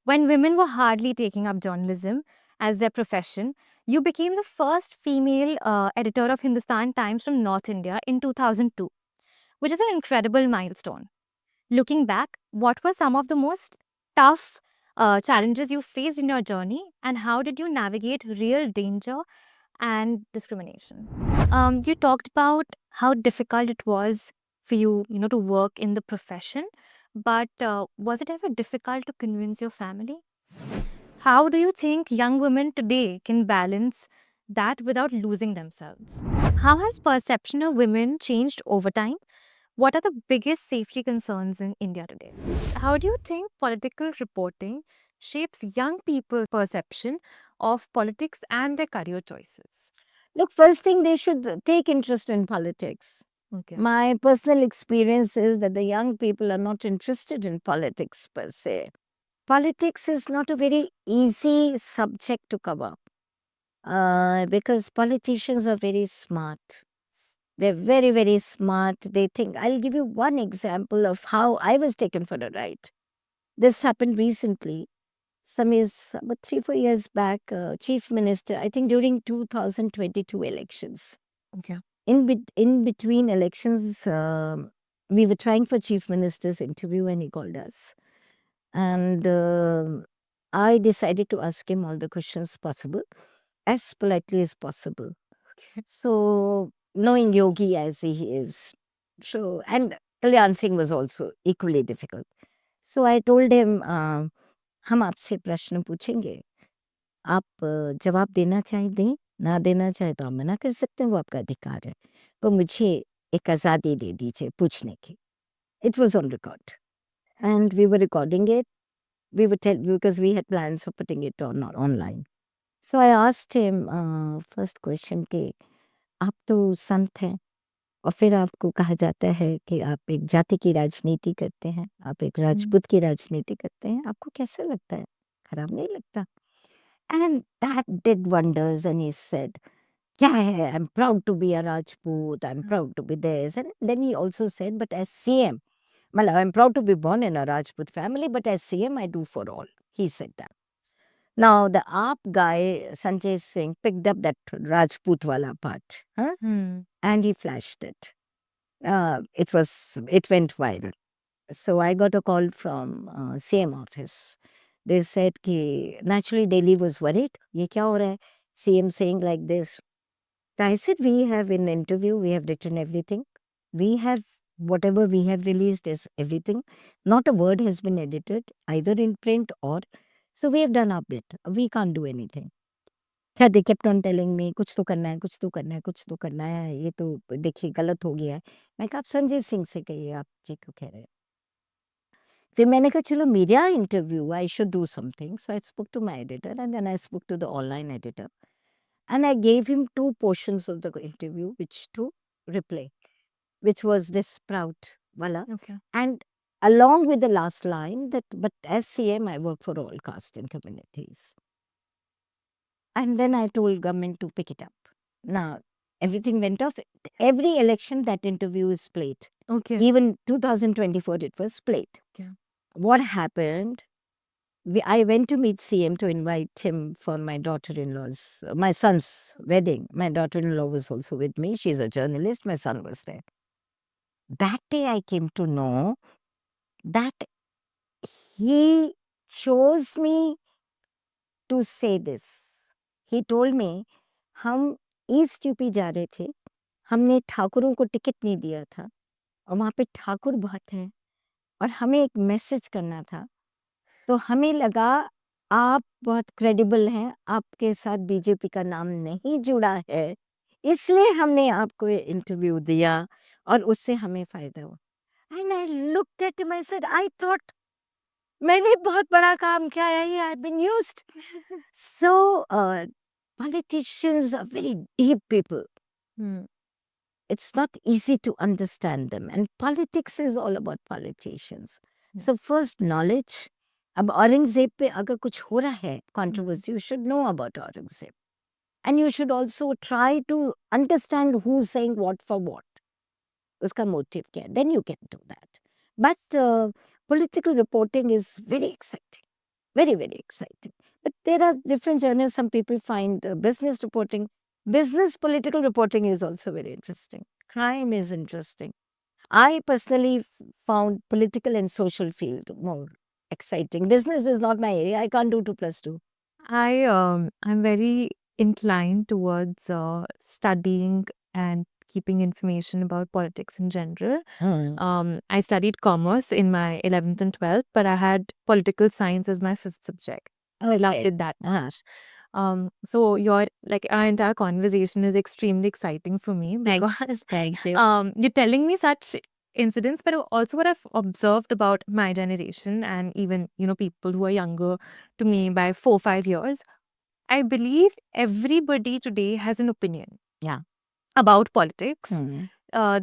When women were hardly taking up journalism as their profession, you became the first female editor of Hindustan Times from North India in 2002, which is an incredible milestone. Looking back, what were some of the most tough challenges you faced in your journey, and how did you navigate real danger and discrimination? You talked about how difficult it was for you, to work in the profession, but was it ever difficult to convince your family? How do you think young women today can balance that without losing themselves? How has perception of women changed over time? What are the biggest safety concerns in India today? How do you think political reporting shapes young people's perception of politics and their career choices? Look, first thing, they should take interest in politics. Okay. My personal experience is that the young people are not interested in politics per se. Politics is not a very easy subject to cover because politicians are very smart. They're very, very smart. They think, I'll give you one example of how I was taken for a ride. This happened recently. Some years, about 3, 4 years back, Chief Minister, I think during 2022 elections. Okay. In between elections, we were trying for Chief Minister's interview and he called us. And I decided to ask him all the questions possible, as politely as possible. So, knowing Yogi as he is, so, and Kalyan Singh was also equally difficult. So, I told him, हम आपसे प्रश्न पूछेंगे, आप जवाब देना चाहे दें, ना देना चाहे तो आप मना कर सकते हैं, वो आपका अधिकार है। पर मुझे एक आज़ादी दे दीजिए पूछने की। It was on record. And we were recording it. We would tell, because we had plans for putting it online. So I asked him, first question कि आप तो संत हैं और फिर आपको कहा जाता है कि आप एक जाति की राजनीति करते हैं, आप एक राजपूत की राजनीति करते हैं, आपको कैसा लगता है? खराब नहीं लगता? And that did wonders. And he said, yeah, I'm proud to be a Rajput, I'm proud to be this. And then he also said, but as CM, well, I'm proud to be born in a Rajput family, but as CM, I do for all. He said that. Now, the AAP guy, Sanjay Singh, picked up that Rajput wala part, huh? And he flashed it. It went viral. So I got a call from CM office. They said कि naturally Delhi was worried. ये क्या हो रहा है? CM saying like this. I said, we have in interview, we have written everything. We have, whatever we have released is everything. Not a word has been edited, either in print or, so we have done our bit. We can't do anything. क्या they kept on telling me, कुछ तो करना है, कुछ तो करना है, कुछ तो करना है, ये तो देखिए गलत हो गया है। मैं कहा, आप संजय सिंह से कहिए, आप जी क्यों कह रहे हैं? फिर मैंने कहा चलो media interview, I should do something. So I spoke to my editor and then I spoke to the online editor. And I gave him 2 portions of the interview, which to replay, which was this proud wala. Okay. And along with the last line that, but as CM, I work for all caste and communities. And then I told government to pick it up. Now, everything went off. Every election, that interview is played. Okay. Even 2024, it was played. Yeah. What happened? I went to meet CM to invite him for my daughter-in-law's, my son's wedding. My daughter-in-law was also with me. She's a journalist. My son was there. That day I came to know that he chose me to say this. He told me, हम east UP जा रहे थे, हमने ठाकुरों को ticket नहीं दिया था और वहाँ पे ठाकुर बहुत हैं और हमें एक मैसेज करना था. तो हमें लगा आप बहुत क्रेडिबल हैं, आपके साथ बीजेपी का नाम नहीं जुड़ा है, इसलिए हमने आपको ये इंटरव्यू दिया और उससे हमें फ़ायदा हुआ. And I looked at him, I said, I thought मैंने बहुत बड़ा काम किया है, I have been used. So politicians are very deep people. It's not easy to understand them, and politics is all about politicians. So first knowledge. अब औरंगजेब पे अगर कुछ हो रहा है controversy, you should know about Aurangzeb. And you should also try to understand who's saying what for what. उसका motive क्या है. Then you can do that. But political reporting is very exciting. Very, very exciting. But there are different genres. Some people find business reporting, business political reporting is also very interesting. Crime is interesting. I personally found political and social field more exciting. Business is not my area. I can't do 2 plus 2. I'm very inclined towards studying and keeping information about politics in general. Hmm. I studied commerce in my 11th and 12th, but I had political science as my fifth subject. I like Did that Ah, much. So your like our entire conversation is extremely exciting for me thank, because thank you. you're telling me such incidents, but also what I've observed about my generation and even people who are younger to me by 4 5 years. I believe everybody today has an opinion Yeah. about politics. Hmm.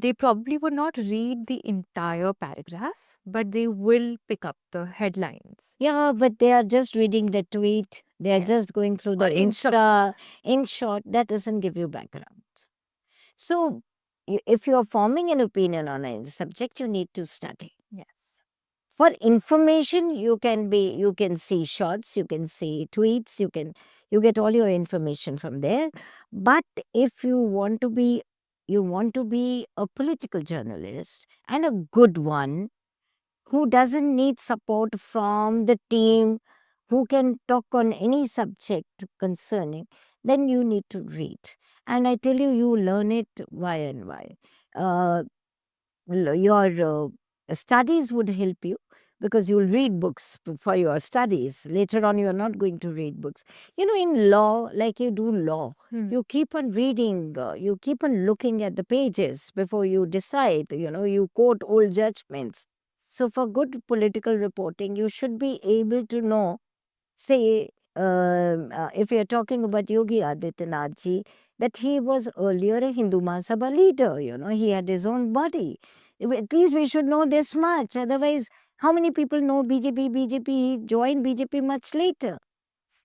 They probably would not read the entire paragraph, but they will pick up the headlines. Yeah, but they are just reading the tweet. They are Yeah. just going through the Or in short, Insta. In short, that doesn't give you background. So, if you're forming an opinion on a subject, you need to study. yes. For information, you can see shots, you can see tweets, you get all your information from there. But if you want to be a political journalist and a good one who doesn't need support from the team, who can talk on any subject concerning, then you need to read. And I tell you, you learn it why and why. Uh, your studies would help you because you'll read books for your studies. Later on, you're not going to read books. In law, like you do law, you keep on reading, you keep on looking at the pages before you decide. You quote old judgments. So, for good political reporting, you should be able to know, say, if you're talking about Yogi Adityanath ji, that he was earlier a Hindu Mahasabha leader, he had his own body. At least we should know this much. Otherwise, how many people know BJP? He joined BJP much later.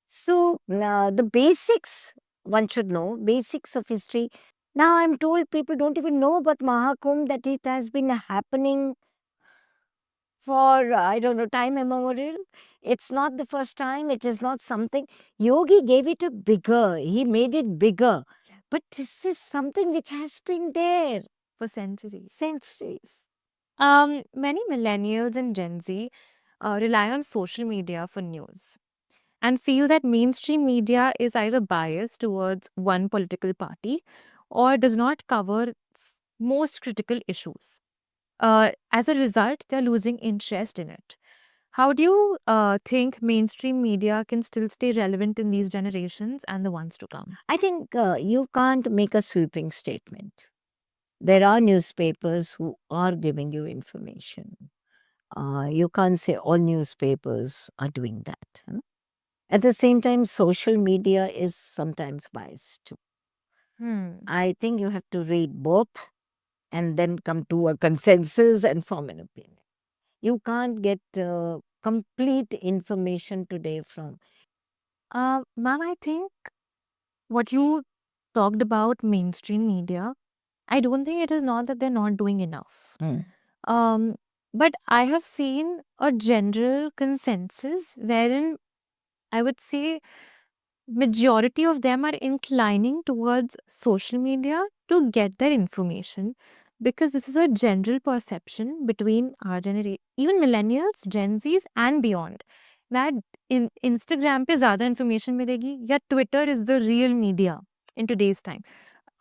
So, the basics one should know, basics of history. Now, I'm told people don't even know about Mahakumbh, that it has been happening for, I don't know, time immemorial. It's not the first time, it is not something. Yogi gave it a bigger, he made it bigger. But this is something which has been there For centuries. centuries. Many millennials and Gen Z rely on social media for news and feel that mainstream media is either biased towards one political party or does not cover most critical issues. As a result, they're losing interest in it. How do you think mainstream media can still stay relevant in these generations and the ones to come? I think you can't make a sweeping statement. There are newspapers who are giving you information. You can't say all newspapers are doing that. Huh? At the same time, social media is sometimes biased too. Hmm. I think you have to read both and then come to a consensus and form an opinion. You can't get complete information today from. Ma'am, I think what you talked about mainstream media, I don't think it is not that they're not doing enough. Mm. Um, but I have seen a general consensus wherein I would say majority of them are inclining towards social media to get their information because this is a general perception between our generation, even millennials, Gen Zs, and beyond, that in Instagram पे ज़्यादा information मिलेगी या Twitter is the real media in today's time.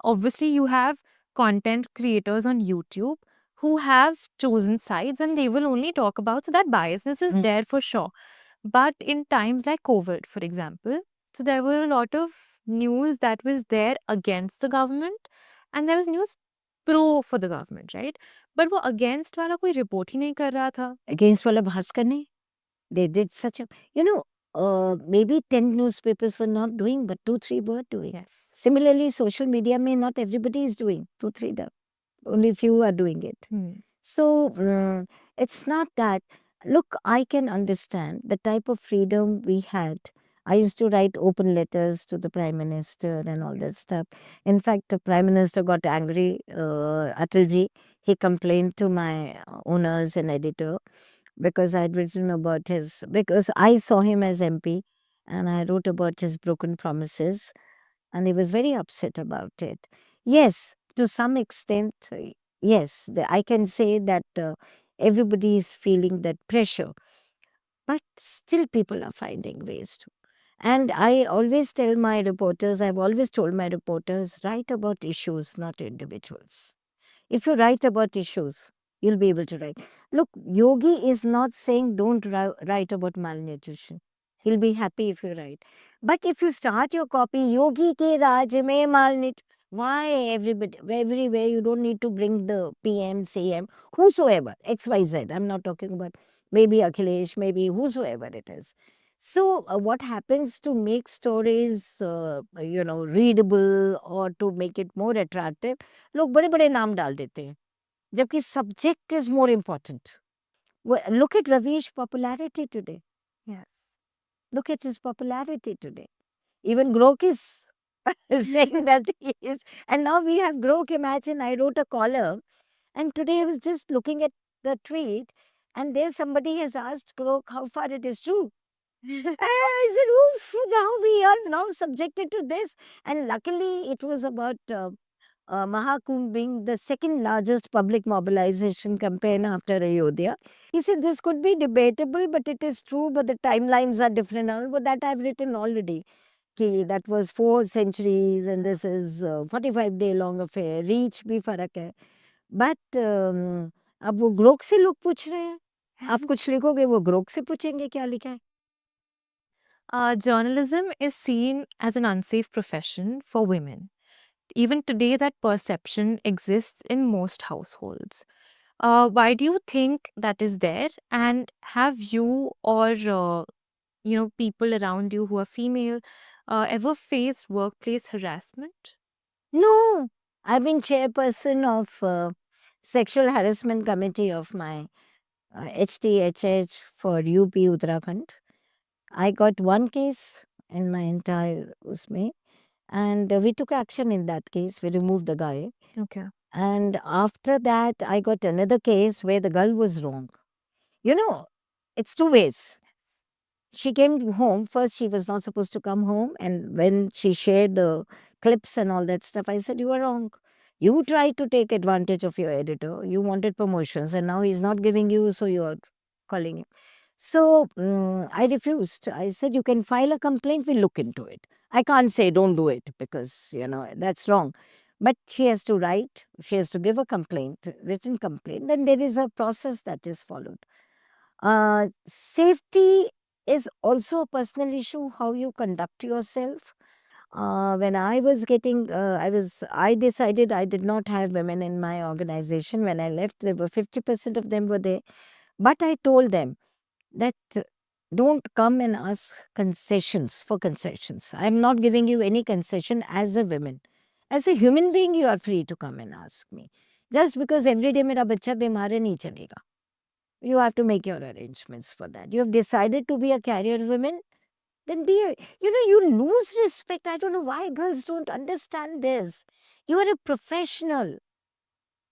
Obviously, you have content creators on YouTube who have chosen sides and they will only talk about, so that biasness is Mm. there for sure. But in times like COVID, for example, so there were a lot of news that was there against the government and there was news pro for the government, right? But वो against वाला कोई report ही नहीं कर रहा था. Against Walla Bhaskar ne, they did such a, maybe 10 newspapers were not doing, but 2, 3 were doing. Yes. Similarly, social media may not everybody is doing, 2, 3 only few are doing it. So, it's not that. Look, I can understand the type of freedom we had. I used to write open letters to the Prime Minister and all that stuff. In fact, the Prime Minister got angry, Atalji. He complained to my owners and editor. because I'd written about his, because I saw him as MP and I wrote about his broken promises, and he was very upset about it. Yes, to some extent, yes, I can say that everybody is feeling that pressure, but still people are finding ways to. And I always tell my reporters, I've always told my reporters, write about issues, not individuals. If you write about issues, you'll be able to write. Look, Yogi is not saying don't write about malnutrition. He'll be happy if you write. But if you start your copy, Yogi ke Raj mein malnutrition, why everybody, everywhere you don't need to bring the PM, CM, whosoever, XYZ. I'm not talking about maybe Akhilesh, maybe whosoever it is. So, what happens to make stories, readable or to make it more attractive? लोग बड़े-बड़े नाम डाल देते हैं, जबकि subject is more important. Look at Ravi's popularity today. Yes. Look at his popularity today. Even Grok is saying that he is. And now we have Grok. Imagine I wrote a column, and today I was just looking at the tweet, and there somebody has asked Grok how far it is true. I said, oof, now we are now subjected to this. And luckily, it was about Mahakumbh being the second largest public mobilization campaign after Ayodhya. He said this could be debatable, but it is true, but the timelines are different now. But that I've written already. कि that was 4 centuries and this is 45-day long affair. Reach भी फर्क है. But अब वो Grok से लोग पूछ रहे हैं. आप कुछ लिखोगे वो ग्रोक से पूछेंगे क्या लिखा है. Journalism is seen as an unsafe profession for women. Even today, that perception exists in most households. Why do you think that is there? And have you or people around you who are female ever faced workplace harassment? No, I've been chairperson of sexual harassment committee of my HTHH for UP Uttarakhand. I got one case in my entire usme, and we took action in that case. We removed the guy. Okay. And after that, I got another case where the girl was wrong. You know, it's two ways. She came home. First, she was not supposed to come home. And when she shared the clips and all that stuff, I said, you are wrong. You tried to take advantage of your editor. You wanted promotions, and now he's not giving you, so you're calling him. So I refused. I said, you can file a complaint, we'll look into it. I can't say don't do it because, that's wrong. But she has to write, she has to give a complaint, written complaint, and there is a process that is followed. Safety is also a personal issue, how you conduct yourself. When I was getting, I decided I did not have women in my organization. When I left, there were 50% of them were there. But I told them that don't come and ask concessions for concessions. I'm not giving you any concession as a woman. As a human being, you are free to come and ask me. Just because every day मेरा बच्चा बीमार है नहीं चलेगा. You have to make your arrangements for that. You have decided to be a career woman, then be a, you lose respect. I don't know why girls don't understand this. You are a professional.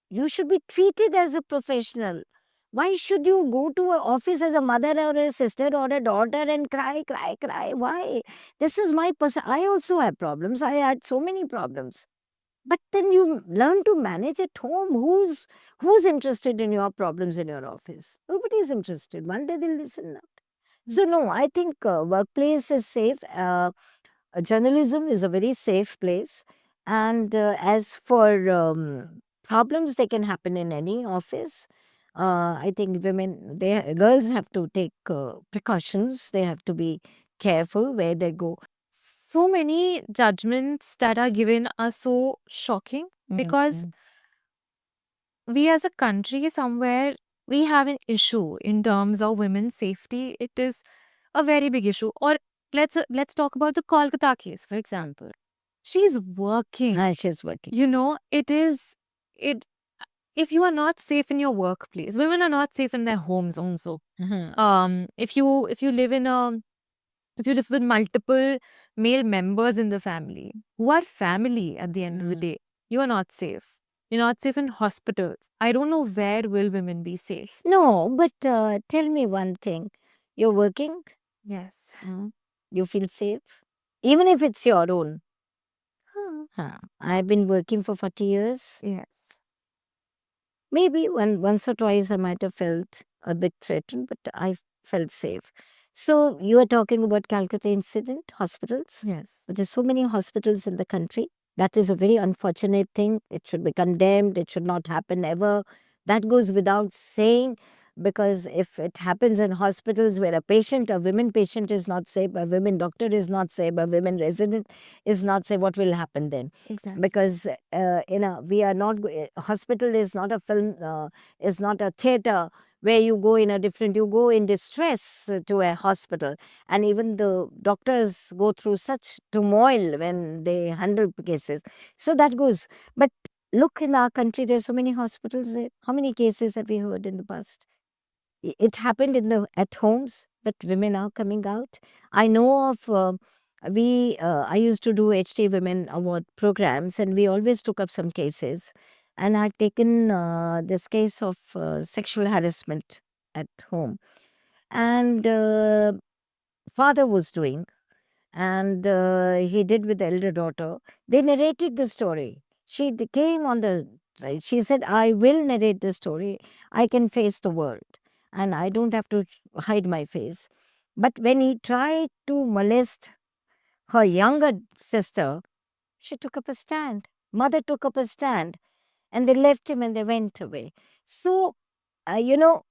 You should be treated as a professional. Why should you go to an office as a mother or a sister or a daughter and cry, cry, cry? Why? This is my person. I also have problems. I had so many problems. But then you learn to manage at home. Who's interested in your problems in your office? Nobody is interested. One day they'll listen now. So no, I think workplace is safe. Journalism is a very safe place. And as for problems, they can happen in any office. I think girls have to take precautions. They have to be careful where they go. So many judgments that are given are so shocking because we as a country somewhere we have an issue in terms of women's safety. It is a very big issue. Or let's talk about the Kolkata case, for example. She's working. She's working. It is it if you are not safe in your workplace, women are not safe in their homes also. If you live with multiple male members in the family who are family at the end of the day, you are not safe. You're not safe in hospitals. I don't know where will women be safe. No, but tell me one thing. You're working, Yes. you feel safe, even if it's your own. Huh. I've been working for 40 years. Yes. Maybe once or twice I might have felt a bit threatened, but I felt safe. So you are talking about Calcutta incident, hospitals. Yes. But there's so many hospitals in the country. That is a very unfortunate thing. It should be condemned. It should not happen ever. That goes without saying, because if it happens in hospitals where a women patient is not safe, a women doctor is not safe, a women resident is not safe, what will happen then? Exactly. Because we are not hospital is not a film, is not a theater where you go you go in distress to a hospital, and even the doctors go through such turmoil when they handle cases. So that goes. But look, in our country there's so many hospitals there. How many cases have we heard in the past? It happened at homes, but women are coming out. I know of I used to do HT Women Award programs, and we always took up some cases. And I'd taken this case of sexual harassment at home, and father was doing, and he did with the elder daughter. They narrated the story. Came on the. She said, "I will narrate the story. I can face the world, and I don't have to hide my face." But when he tried to molest her younger sister, she took up a stand. Mother took up a stand, and they left him and they went away. So, you know,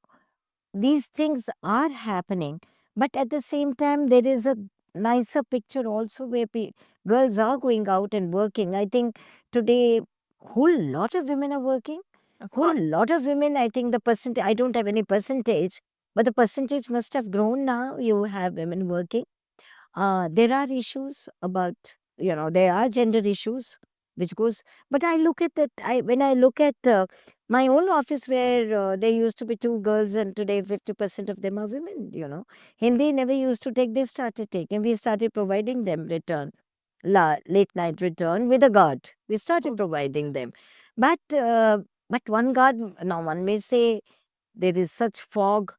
these things are happening, but at the same time there is a nicer picture also where girls are going out and working. I think today whole lot of women are working. Whole lot of women. I think the percentage, I don't have any percentage, but the percentage must have grown. Now you have women working. There are issues about, there are gender issues which goes, but I look at that, when I look at my own office where there used to be two girls and today 50% of them are women. Hindi never used to take, they started taking, we started providing them return, late night return with a guard, we started providing them. But one guard, now one may say there is such fog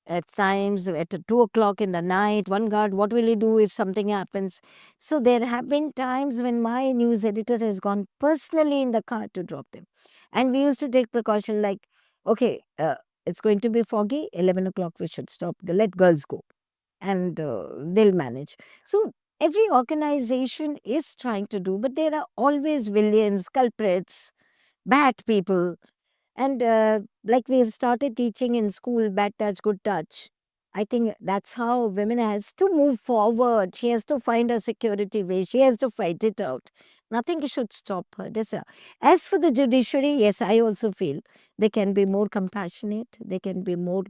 at times at 2 o'clock in the night. One guard, what will he do if something happens? So there have been times when my news editor has gone personally in the car to drop them. And we used to take precaution like, okay, it's going to be foggy, 11 o'clock we should stop, let girls go, and they'll manage. So every organization is trying to do, but there are always villains, culprits, bad people. And like we have started teaching in school, bad touch, good touch. I think that's how women has to move forward. She has to find a security way. She has to fight it out. Nothing should stop her. As for the judiciary, yes, I also feel they can be more compassionate. They can be more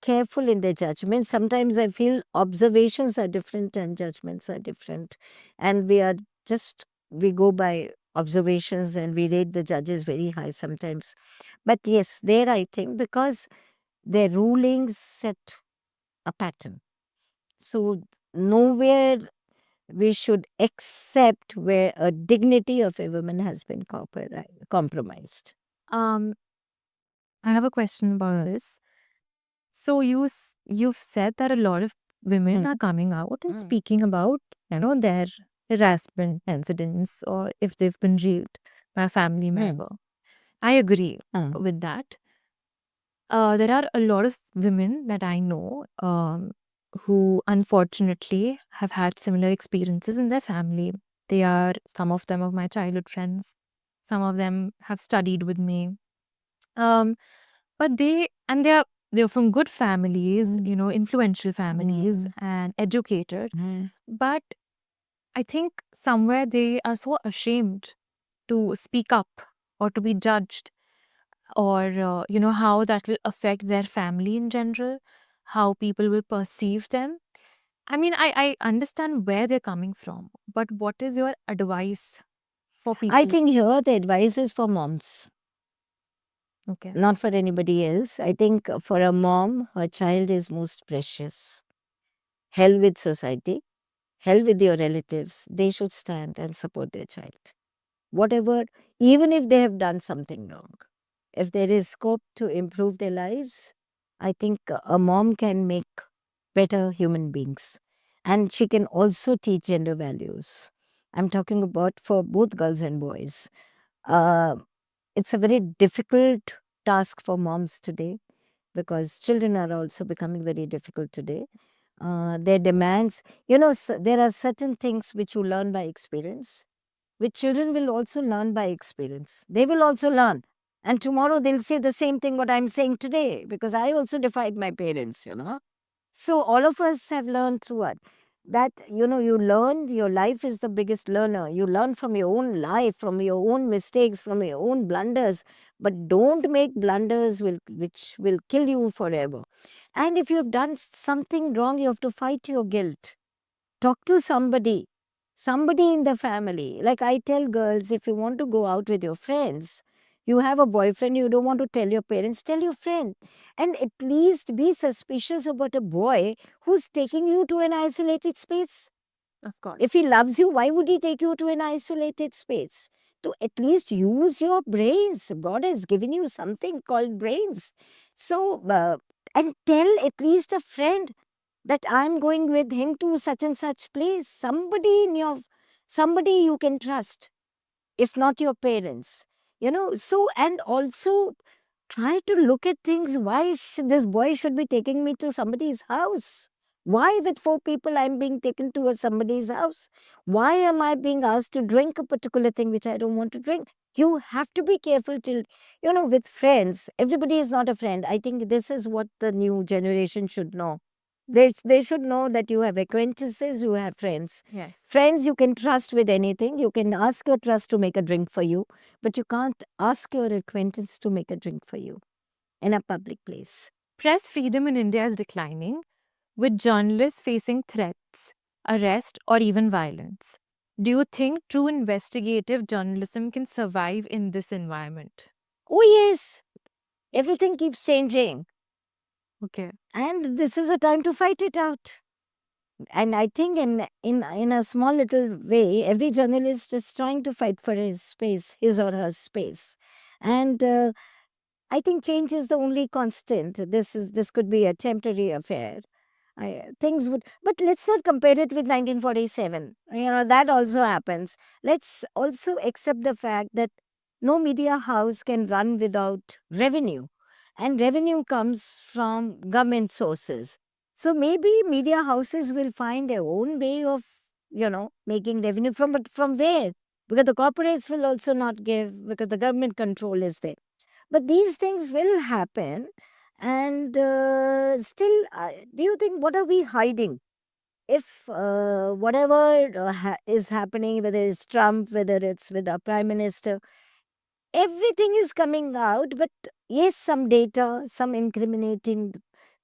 careful in their judgments. Sometimes I feel observations are different and judgments are different. And we go by observations and we rate the judges very high sometimes. But yes, there I think because their rulings set a pattern. So nowhere we should accept where a dignity of a woman has been compromised. Um, I have a question about this. So you've said that a lot of women are coming out and speaking about, their harassment incidents or if they've been raped by a family member. I agree with that. There are a lot of women that I know who unfortunately have had similar experiences in their family. Some of them are my childhood friends. Some of them have studied with me. Um, but they're from good families, influential families and educated. But I think somewhere they are so ashamed to speak up or to be judged, or how that will affect their family in general, how people will perceive them. I mean, I understand where they're coming from, but what is your advice for people? I think here the advice is for moms, Okay. not for anybody else. I think for a mom, her child is most precious. Hell with society, hell with your relatives. They should stand and support their child. whatever, even if they have done something wrong, if there is scope to improve their lives, I think a mom can make better human beings. And she can also teach gender values. I'm talking about for both girls and boys. Uh, it's a very difficult task for moms today because children are also becoming very difficult today. Their demands, there are certain things which you learn by experience, which children will also learn by experience. They will also learn. And tomorrow they'll say the same thing what I'm saying today because I also defied my parents. So all of us have learned through it. That, you learn, your life is the biggest learner. You learn from your own life, from your own mistakes, from your own blunders. But don't make blunders which will kill you forever. And if you've done something wrong, you have to fight your guilt. Talk to somebody in the family. Like I tell girls, if you want to go out with your friends, you have a boyfriend, you don't want to tell your parents, tell your friend. And at least be suspicious about a boy who's taking you to an isolated space. Of course. If he loves you, why would he take you to an isolated space? To at least use your brains. God has given you something called brains. So, and tell at least a friend that I'm going with him to such and such place. Somebody you can trust, if not your parents. So, and also try to look at things. Why this boy should be taking me to somebody's house? Why, with four people, I'm being taken to somebody's house? Why am I being asked to drink a particular thing which I don't want to drink? You have to be careful till, with friends. Everybody is not a friend. I think this is what the new generation should know. They should know that you have acquaintances, you have friends. Yes. Friends you can trust with anything. You can ask your trust to make a drink for you, but you can't ask your acquaintance to make a drink for you in a public place. Press freedom in India is declining, with journalists facing threats, arrest, or even violence. Do you think true investigative journalism can survive in this environment? Oh, yes, everything keeps changing. Okay. And this is a time to fight it out. And I think in a small little way, every journalist is trying to fight for his space, his or her space. And I think change is the only constant. This could be a temporary affair. Things would, but let's not compare it with 1947. That also happens. Let's also accept the fact that no media house can run without revenue, and revenue comes from government sources. So maybe media houses will find their own way of, making revenue from, but from where? Because the corporates will also not give, because the government control is there. But these things will happen. And still, do you think, what are we hiding? If whatever is happening, whether it's Trump, whether it's with our prime minister, everything is coming out. But yes, some data, some incriminating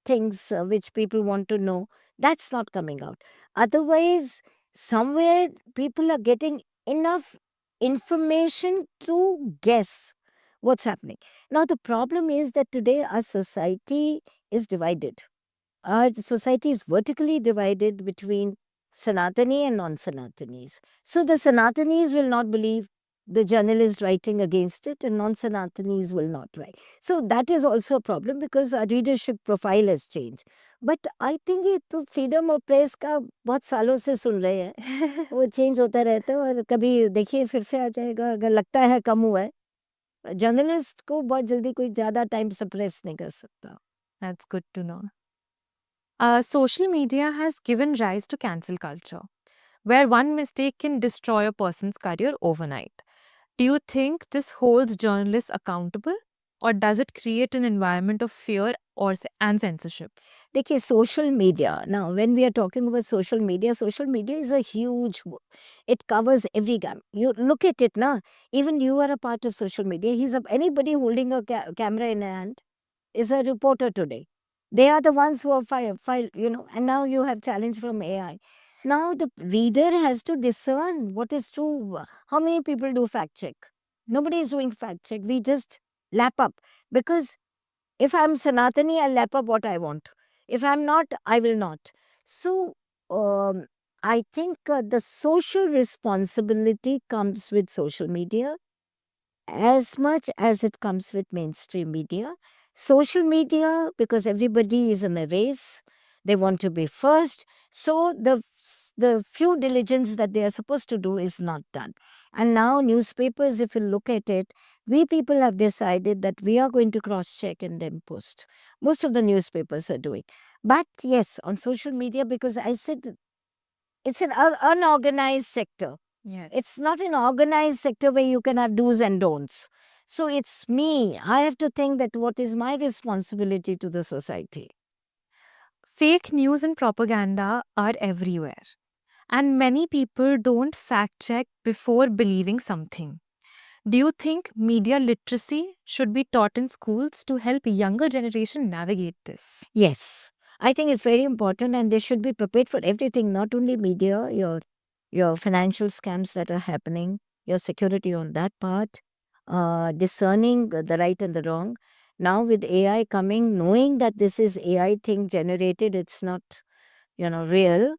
things which people want to know, that's not coming out. Otherwise, somewhere people are getting enough information to guess what's happening. Now, the problem is that today our society is divided. Our society is vertically divided between Sanatani and non Sanatanis. So, the Sanatanis will not believe the journalist writing against it, and non Sanatanis will not write. So, that is also a problem because our readership profile has changed. But I think ये तो freedom of press का बहुत सालों से सुन रहे हैं वो change होता रहता है और कभी देखिए फिर से आ जाएगा अगर लगता है कम हुआ है जर्नलिस्ट को बहुत जल्दी कोई ज़्यादा टाइम सप्रेस नहीं कर सकता. That's good to know. Social media has given rise to cancel culture, where one mistake can destroy a person's career overnight. Do you think this holds journalists accountable, or does it create an environment of fear and censorship? देखिए social media, now when we are talking about social media is a huge, it covers every gamut. You look at it now, even you are a part of social media. Anybody holding a camera in hand is a reporter today. They are the ones who are filed, and now you have challenge from AI. Now the reader has to discern what is true. How many people do fact check? Nobody is doing fact check. We just lap up because if I'm Sanatani, I'll lap up what I want. If I'm not, I will not. So, I think the social responsibility comes with social media as much as it comes with mainstream media. Social media, because everybody is in a race, they want to be first. So the few diligence that they are supposed to do is not done. And now newspapers, if you look at it, we people have decided that we are going to cross check and then post. Most of the newspapers are doing. But yes, on social media, because I said it's an unorganized sector. Yes. It's not an organized sector where you can have do's and don'ts. So it's me. I have to think that what is my responsibility to the society. Fake news and propaganda are everywhere, and many people don't fact check before believing something. Do you think media literacy should be taught in schools to help younger generation navigate this? Yes, I think it's very important, and they should be prepared for everything. Not only media, your financial scams that are happening, your security on that part, discerning the right and the wrong. Now with AI coming, knowing that this is AI thing generated, it's not real,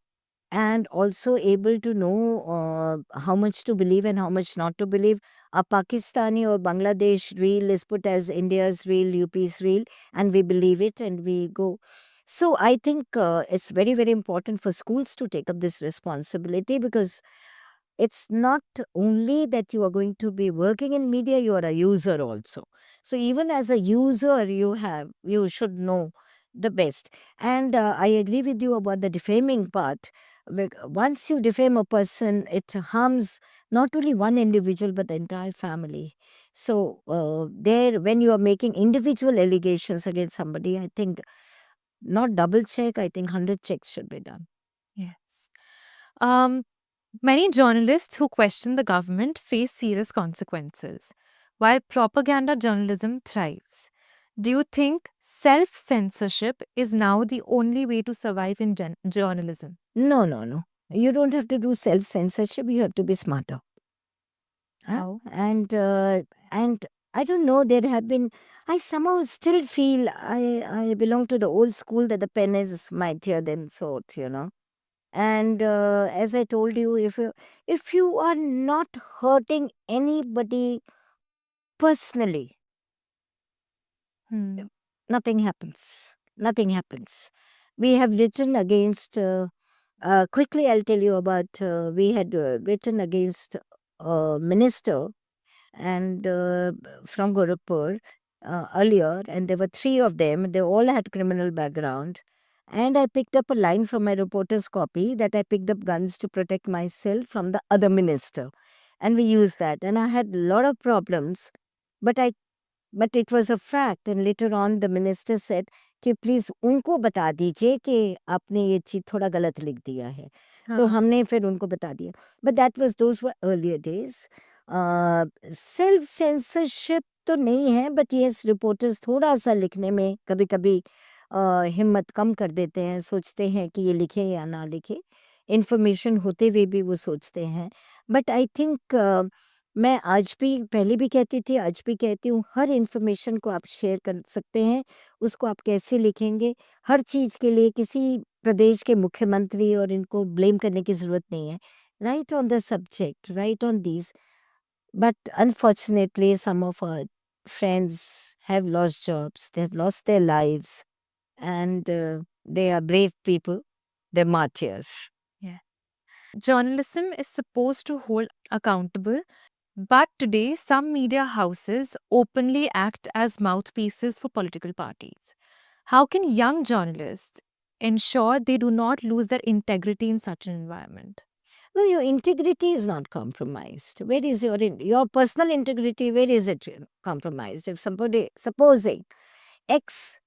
and also able to know how much to believe and how much not to believe. A Pakistani or Bangladesh reel is put as India's reel, UP's reel, and we believe it and we go. So I think it's very, very important for schools to take up this responsibility, because it's not only that you are going to be working in media, you are a user also. So even as a user, you should know the best. And I agree with you about the defaming part. Once you defame a person, it harms not only one individual but the entire family. So there, when you are making individual allegations against somebody, I think not double check, I think 100 checks should be done. Yes. Um, Many journalists who question the government face serious consequences, while propaganda journalism thrives. Do you think self censorship is now the only way to survive in journalism? No, no, no. You don't have to do self censorship. You have to be smarter. Huh? How? And I don't know. There have been. I somehow still feel I belong to the old school that the pen is mightier than sword. And as I told you, if you are not hurting anybody personally, Hmm. nothing happens. Nothing happens. We have written against. Quickly, I'll tell you about. We had written against a minister and from Gorakhpur earlier, and there were three of them. They all had criminal background. And I picked up a line from my reporter's copy that I picked up guns to protect myself from the other minister. And we used that. And I had a lot of problems, but I but it was a fact. And later on, the minister said कि please उनको बता दीजिए कि आपने ये चीज थोड़ा गलत लिख दिया है, तो हाँ. हमने फिर उनको बता दिया. But that was those were earlier days. Self censorship तो नहीं है, बट यस, रिपोर्टर्स थोड़ा सा लिखने में कभी कभी हिम्मत कम कर देते हैं, सोचते हैं कि ये लिखे या ना लिखे. इंफॉर्मेशन होते हुए भी वो सोचते हैं. बट आई थिंक मैं आज भी, पहले भी कहती थी, आज भी कहती हूँ, हर इन्फॉर्मेशन को आप शेयर कर सकते हैं. उसको आप कैसे लिखेंगे, हर चीज़ के लिए किसी प्रदेश के मुख्यमंत्री और इनको ब्लेम करने की ज़रूरत नहीं है. Right on the subject, right on these. But unfortunately, some of our friends have lost jobs, they have lost their lives, and they are brave people, they're martyrs. Yeah. Journalism is supposed to hold accountable, but today some media houses openly act as mouthpieces for political parties. How can young journalists ensure they do not lose their integrity in such an environment? No, your integrity is not compromised. Where is your personal integrity? Where is it compromised? If somebody, supposing X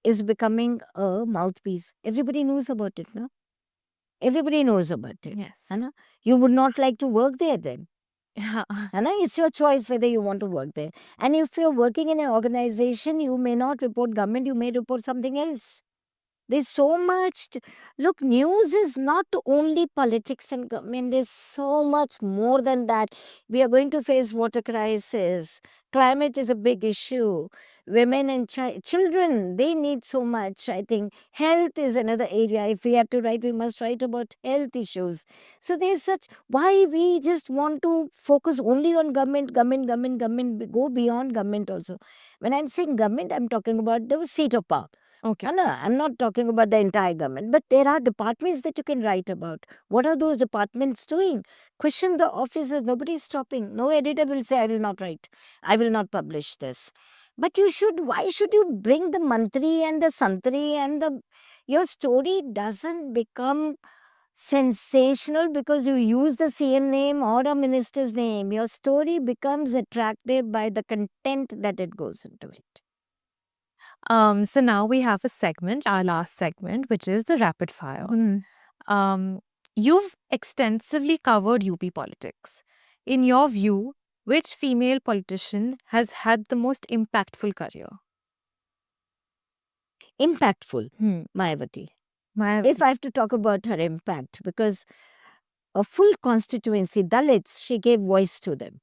is becoming a mouthpiece, everybody knows about it, no? Everybody knows about it. Yes. है ना? You would not like to work there then. Yeah. है ना? It's your choice whether you want to work there. And if you're working in an organization, you may not report government, you may report something else. There's so much. Look, news is not only politics and government. There's so much more than that. We are going to face water crisis. Climate is a big issue. Women and children, they need so much. I think health is another area. If we have to write, we must write about health issues. So there's such, why we just want to focus only on government, go beyond government also. When I'm saying government, I'm talking about the seat of power. Okay. No, I'm not talking about the entire government, but there are departments that you can write about. What are those departments doing? Question the officers. Nobody's stopping. No editor will say, I will not write. I will not publish this. But you should, why should you bring the mantri and the santri and your story doesn't become sensational because you use the CM name or a minister's name. Your story becomes attractive by the content that it goes into it. So now we have a segment, our last segment, which is the rapid fire. You've extensively covered UP politics. In your view, which female politician has had the most impactful career? Impactful, Mayawati. My If I have to talk about her impact, because a full constituency, Dalits, she gave voice to them.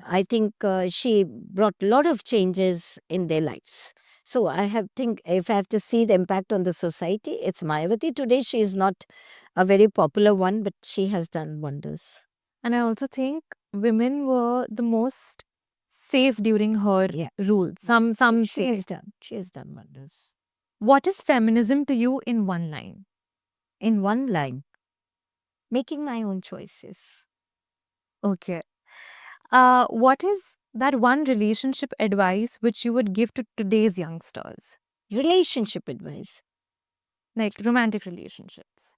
I think she brought a lot of changes in their lives. So think if I have to see the impact on the society, it's Mayawati. Today she is not a very popular one, but she has done wonders. And I also think women were the most safe during her rule. Some She say. has done wonders. What is feminism to you in one line? In one line, making my own choices. Okay. What is that one relationship advice which you would give to today's youngsters? Relationship advice. Like romantic relationships.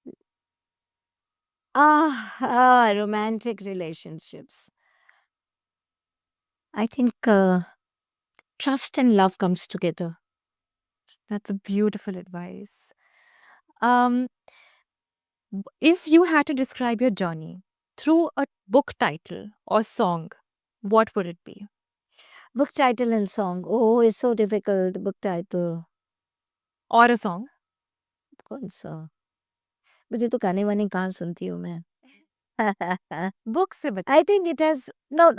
Romantic relationships. I think trust and love comes together. That's a beautiful advice. If you had to describe your journey through a book title or song, what would it be? Book title and song. Oh, it's so difficult. Book title. Or a song? कौन सा? मुझे तो गाने वाने कहाँ सुनती हूँ मैं. Book se bata. I think it has no.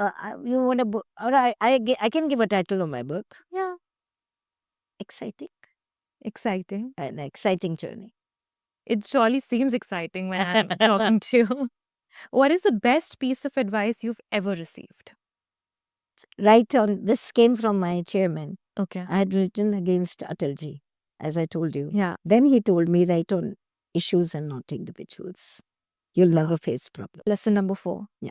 You want a book? Or I can give a title of my book. Yeah. Exciting. Exciting. An exciting journey. It surely seems exciting when I'm talking to you. What is the best piece of advice you've ever received? Right on. This came from my chairman. Okay. I had written against Atalji, as I told you. Yeah. Then he told me, write on issues and not individuals. You'll never face problems. Lesson number 4. Yeah.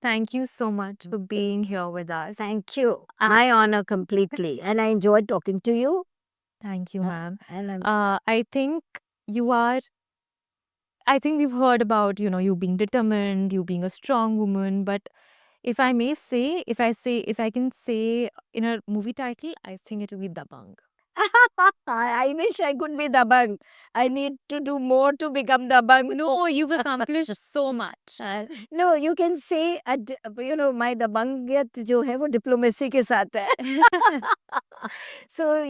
Thank you so much for being here with us. Thank you. My honor completely. And I enjoyed talking to you. Thank you, ma'am. And I think you are. I think we've heard about, you being determined, you being a strong woman. But if I may say, if I can say in a movie title, I think it will be Dabang. I wish I could be Dabang. I need to do more to become Dabang. No, you've accomplished so much. No, you can say, my Dabangyat jo hai, wo diplomacy ke saath hai. So,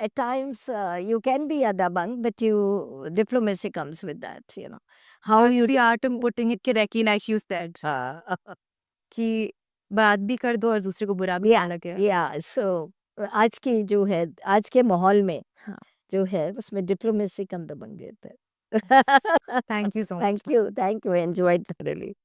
at times you can be a Dabang, but diplomacy comes with that, How you the art of putting it correctly, like you said. कि बात भी कर दो और दूसरे को बुरा भी ना लगे. Yeah, so आज की जो है, आज के माहौल में जो है, उसमें डिप्लोमेसी कम दबंग देता है. Thank you so much. Thank you. I enjoyed thoroughly.